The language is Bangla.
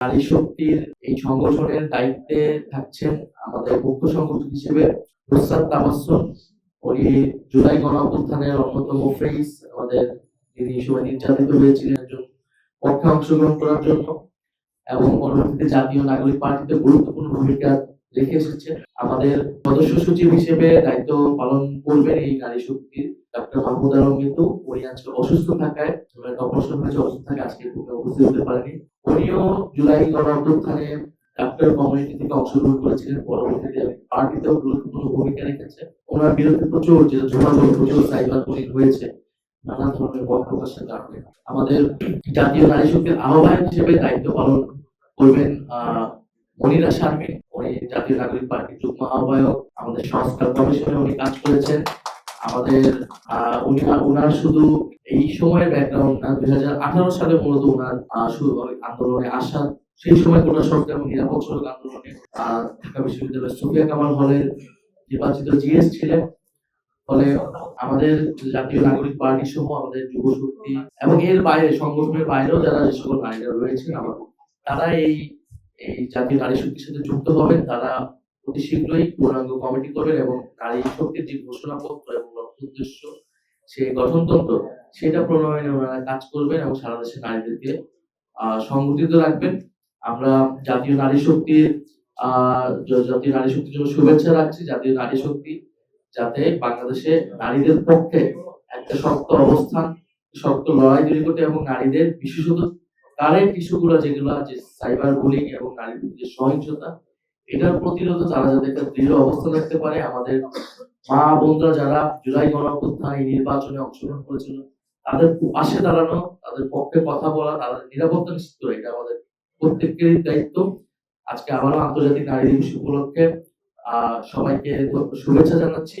নারী শক্তির এই সংগঠনের দায়িত্বে থাকছেন আমাদের মুখ্য সংগঠক হিসেবে নুসরাত তাবাসসুম। উনি জুলাই গণঅভ্যুত্থানের অন্যতম ফেস, আমাদের যিনি সময় নির্যাতিত হয়েছিলেন একজন পক্ষে অংশগ্রহণ করার জন্য এবং পরবর্তীতে জাতীয় নাগরিক পার্টিতে গুরুত্বপূর্ণ ভূমিকা রেখে এসেছে। আমাদের সদস্য সচিব হিসেবে দায়িত্ব পালন করবেন এই নারী শক্তির ডক্টর মাহমুদ আলম মিতু। উনি আজকে অসুস্থ থাকায়, অপারেশন হয়েছে, অসুস্থ থাকায় আজকে উপস্থিত হতে পারেনি। উনিও জুলাই গণঅভ্যুত্থানে ডাক্তার কমিউনিটি থেকে অংশগ্রহণ করেছিলেন, পরবর্তীতে পার্টিতেও গুরুত্বপূর্ণ ভূমিকা রেখেছে। ওনার বিরুদ্ধে প্রচুর প্রচুর সাইবার বুলিং হয়েছে নানা ধরনের মত প্রকাশের কারণে। আমাদের জাতীয় নারী শক্তির আহ্বায়ক হিসেবে দায়িত্ব পালন করবেন মনিরা শারমিন। উনি জাতীয় নাগরিক পার্টির যুগ্ম আহ্বায়ক, আমাদের সংস্কার কমিশনে উনি কাজ করেছেন। আমাদের উনার শুধু এই সময়ের ব্যাকগ্রাউন্ড না, 2018 সালে মূলত উনার শুরু আন্দোলনে আসা, সেই সময় কোটা সরকার এবং নিরাপদ সড়ক আন্দোলনে ঢাকা বিশ্ববিদ্যালয়ের সুফিয়া কামাল হলের নির্বাচিত জিএস ছিলেন। ফলে আমাদের জাতীয় নাগরিক পার্টি সহ আমাদের যুব শক্তি এবং এর বাইরে সংগঠনের বাইরেও যারা যে সকল নারীরা রয়েছেন তারা এই জাতীয় নারী শক্তির সাথে যুক্ত হবেন। তারা অতি শীঘ্রই পূর্ণাঙ্গ কমিটি করবেন এবং নারী শক্তির যে ঘোষণাপত্র এবং লক্ষ্য উদ্দেশ্য, সেই গঠনতন্ত্র, সেটা প্রণয়নে ওনারা কাজ করবেন এবং সারা দেশে নারীদেরকে সংগঠিত রাখবেন। আমরা জাতীয় নারী শক্তির জন্য শুভেচ্ছা রাখছি। জাতীয় নারী শক্তি যাতে বাংলাদেশে নারীদের পক্ষে একটা শক্ত অবস্থান, শক্ত লড়াই তৈরি করতে এবং নারীদের বিশেষত কারেন্ট ইস্যুগুলো যেগুলো আছে, সাইবার বুলিং এবং নারীর প্রতি সহিংসতা, এটার প্রতিরোধে তারা যাতে একটা দৃঢ় অবস্থান রাখতে পারে। আমাদের মা বোনরা যারা জুলাই গণঅভ্যুত্থান এই নির্বাচনে অংশগ্রহণ করেছিল, তাদের পাশে দাঁড়ানো, তাদের পক্ষে কথা বলা, তাদের নিরাপত্তা নিশ্চিত করা, এটা আমাদের প্রত্যেকেরই দায়িত্ব। আজকে আবারও আন্তর্জাতিক নারী দিবস উপলক্ষে সবাইকে শুভেচ্ছা জানাচ্ছি।